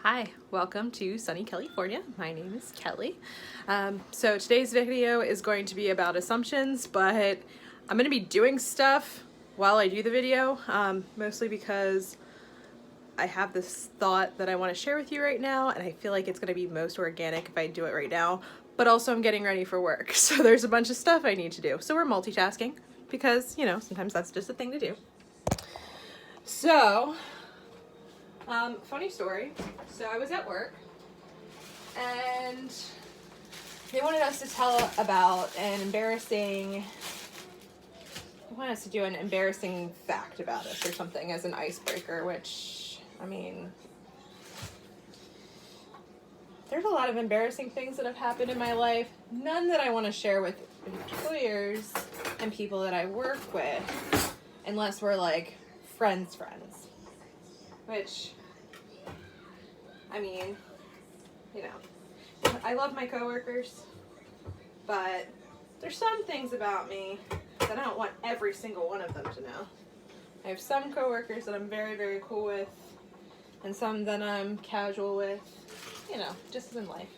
Hi, welcome to sunny California. My name is Kelly. So today's video is going to be about assumptions, but I'm going to be doing stuff while I do the video, mostly because I have this thought that I want to share with you right now, and I feel like it's going to be most organic if I do it right now, but also I'm getting ready for work, so there's a bunch of stuff I need to do. So we're multitasking because, you know, sometimes that's just a thing to do. So, funny story. So I was at work and they wanted us to tell about they wanted us to do an embarrassing fact about us or something as an icebreaker, which, I mean, there's a lot of embarrassing things that have happened in my life. None that I want to share with employers and people that I work with unless we're like friends. Which, I mean, you know, I love my coworkers, but there's some things about me that I don't want every single one of them to know. I have some coworkers that I'm very, very cool with, and some that I'm casual with, you know, just in life.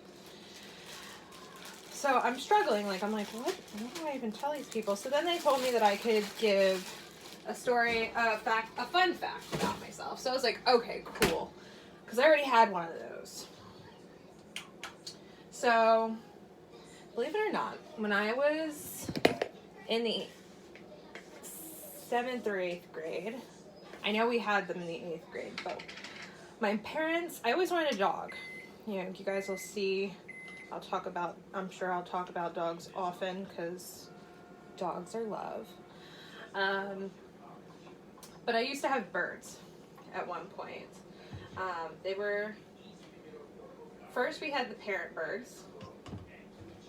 So I'm struggling, I'm like, what do I even tell these people? So then they told me that I could give a story, a fun fact about myself. So I was like, okay, cool. Because I already had one of those. So, believe it or not, when I was in the 7th or 8th grade, I know we had them in the 8th grade, but my parents, I always wanted a dog. You know, you guys will see, I'm sure I'll talk about dogs often because dogs are love. But I used to have birds at one point. First we had the parent birds,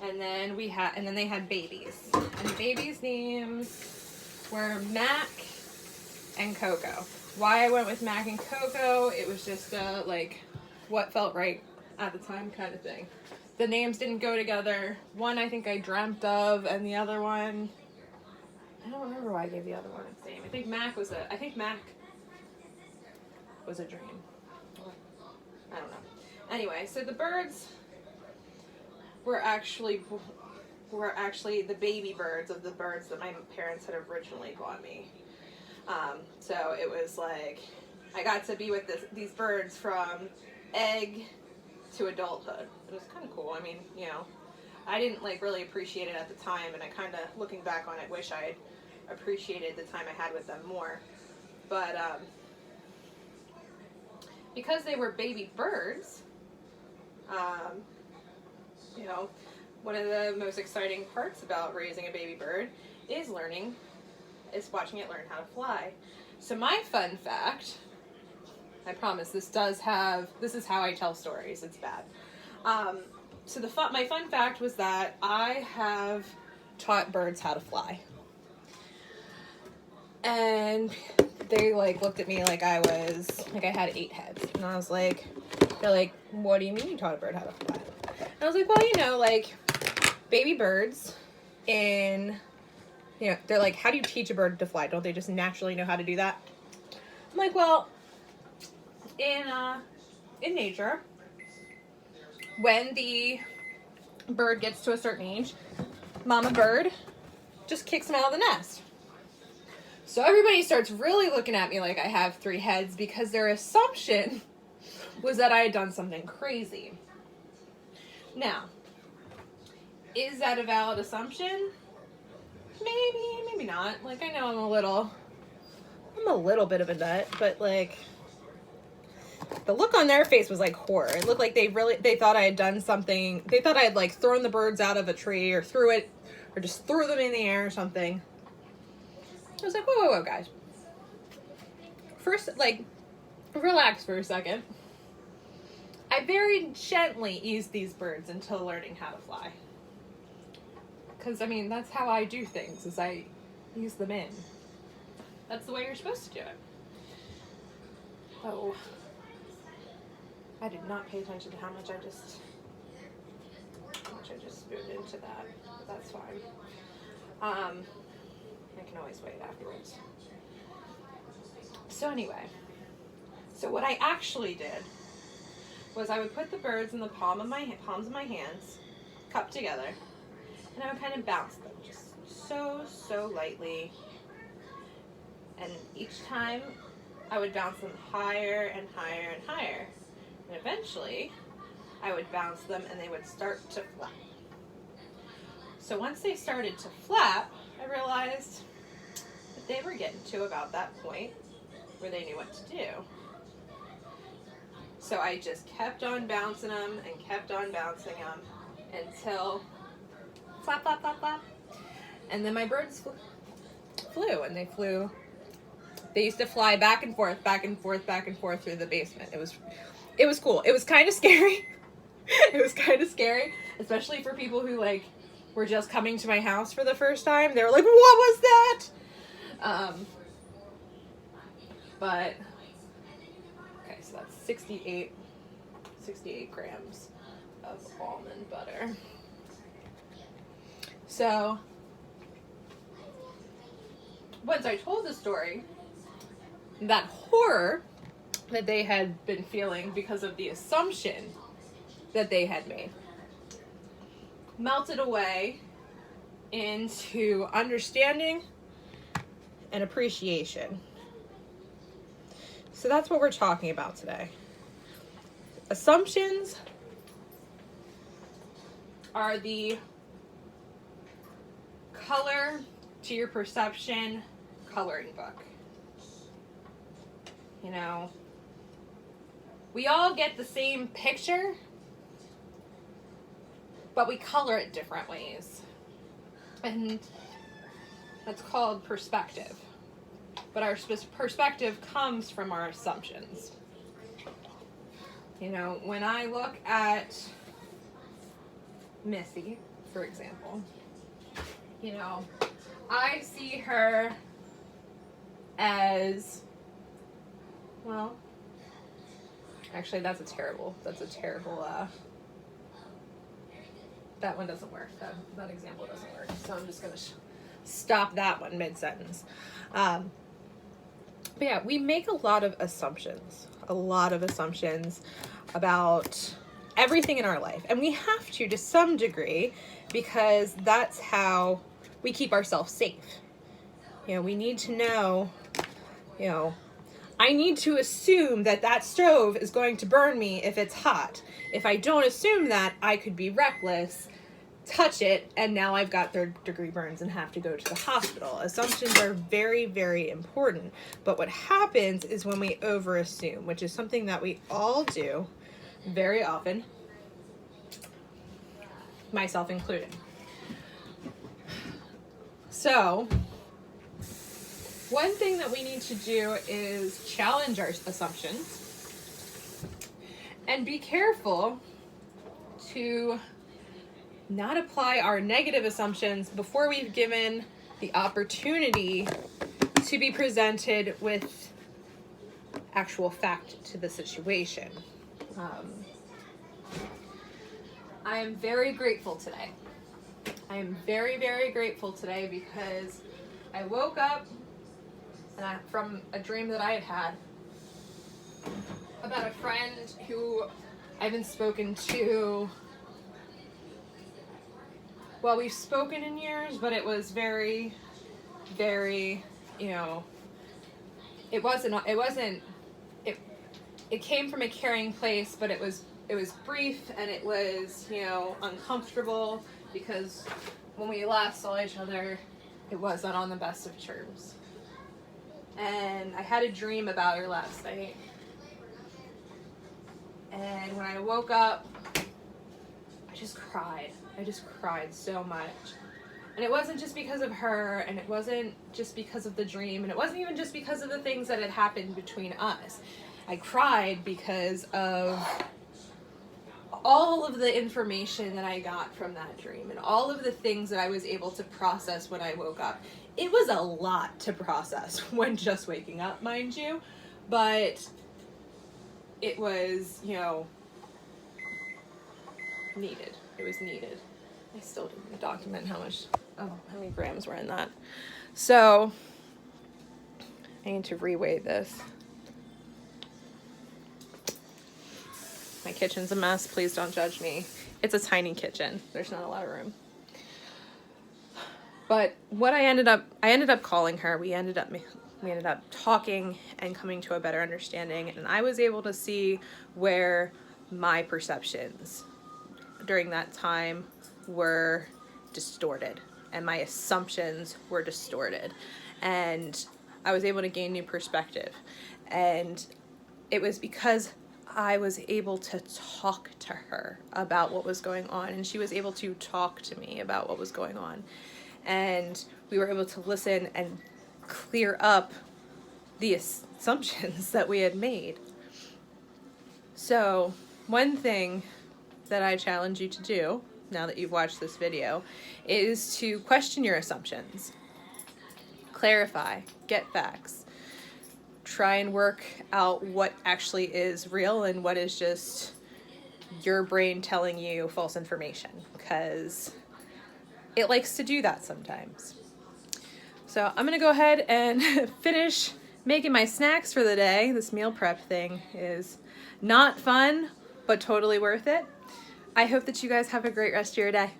and then they had babies. And the babies' names were Mac and Coco. Why I went with Mac and Coco, it was just what felt right at the time kind of thing. The names didn't go together. One I think I dreamt of, and the other one, I don't remember why I gave the other one its name. I think Mac was a dream. I don't know. Anyway, so the birds were actually the baby birds of the birds that my parents had originally bought me. So it was like I got to be with these birds from egg to adulthood. It was kind of cool. I mean, you know, I didn't really appreciate it at the time, and I kind of, looking back on it, wish I had appreciated the time I had with them more. But because they were baby birds, you know, one of the most exciting parts about raising a baby bird is watching it learn how to fly. So my fun fact, I promise this is how I tell stories, it's bad. So my fun fact was that I have taught birds how to fly. And they looked at me like I had 8 heads. And I was like, they're like, what do you mean you taught a bird how to fly? And I was like, well, you know, baby birds they're like, how do you teach a bird to fly? Don't they just naturally know how to do that? I'm like, well, in nature, when the bird gets to a certain age, mama bird just kicks them out of the nest. So everybody starts really looking at me like I have 3 heads because their assumption was that I had done something crazy. Now, is that a valid assumption? Maybe, maybe not. I know I'm a little bit of a nut, but the look on their face was horror. It looked like they thought I had done something. They thought I had thrown the birds out of a tree or just threw them in the air or something. I was like, whoa, guys. First, relax for a second. I very gently eased these birds into learning how to fly. Because, I mean, that's how I do things, is I ease them in. That's the way you're supposed to do it. Oh, I did not pay attention to how much I just spooned into that. But that's fine. I can always wait afterwards. So anyway, what I actually did was I would put the birds in the palms of my hands, cupped together, and I would kind of bounce them just so lightly. And each time I would bounce them higher and higher and higher. And eventually I would bounce them and they would start to flap. So once they started to flap, I realized that they were getting to about that point where they knew what to do. So I just kept on bouncing them and kept on bouncing them until flap, flap, flap, flap. And then my birds flew, and they flew. They used to fly back and forth, back and forth, back and forth through the basement. It was cool. It was kind of scary. It was kind of scary, especially for people who like were just coming to my house for the first time. They were like, "What was that?" But okay, so that's 68 grams of almond butter. So once I told the story, that horror that they had been feeling because of the assumption that they had made melted away into understanding and appreciation. So that's what we're talking about today. Assumptions are the color to your perception coloring book. You know, we all get the same picture, but we color it different ways. And that's called perspective. But our perspective comes from our assumptions. You know, when I look at Missy, for example, you know, I see her as, well, actually that's a terrible, that one doesn't work. That example doesn't work. So I'm just going to stop that one mid-sentence. But yeah, we make a lot of assumptions about everything in our life. And we have to some degree, because that's how we keep ourselves safe. You know, we need to know, you know, I need to assume that that stove is going to burn me if it's hot. If I don't assume that, I could be reckless, touch it, and now I've got third-degree burns and have to go to the hospital. Assumptions are very, very important. But what happens is when we over-assume, which is something that we all do very often, myself included. So, one thing that we need to do is challenge our assumptions and be careful to not apply our negative assumptions before we've given the opportunity to be presented with actual fact to the situation. I am very grateful today. I am very, very grateful today because I woke up from a dream that I had had about a friend who I haven't spoken to. Well, we've spoken in years, but it was very, very, you know, it came from a caring place, but it was brief, and it was, you know, uncomfortable because when we last saw each other, it wasn't on the best of terms. And I had a dream about her last night. And when I woke up, I just cried. I just cried so much. And it wasn't just because of her, and it wasn't just because of the dream, and it wasn't even just because of the things that had happened between us. I cried because of all of the information that I got from that dream and all of the things that I was able to process when I woke up. It was a lot to process when just waking up, mind you, but it was, you know, needed. It was needed. I still didn't document how many grams were in that. So I need to reweigh this. My kitchen's a mess. Please don't judge me. It's a tiny kitchen. There's not a lot of room. But what I ended up calling her. We ended up talking and coming to a better understanding, and I was able to see where my perceptions during that time were distorted and my assumptions were distorted, and I was able to gain new perspective. And it was because I was able to talk to her about what was going on, and she was able to talk to me about what was going on, and we were able to listen and clear up the assumptions that we had made. So one thing that I challenge you to do, now that you've watched this video, is to question your assumptions. Clarify, get facts. Try and work out what actually is real and what is just your brain telling you false information, because it likes to do that sometimes. So I'm gonna go ahead and finish making my snacks for the day. This meal prep thing is not fun, but totally worth it. I hope that you guys have a great rest of your day.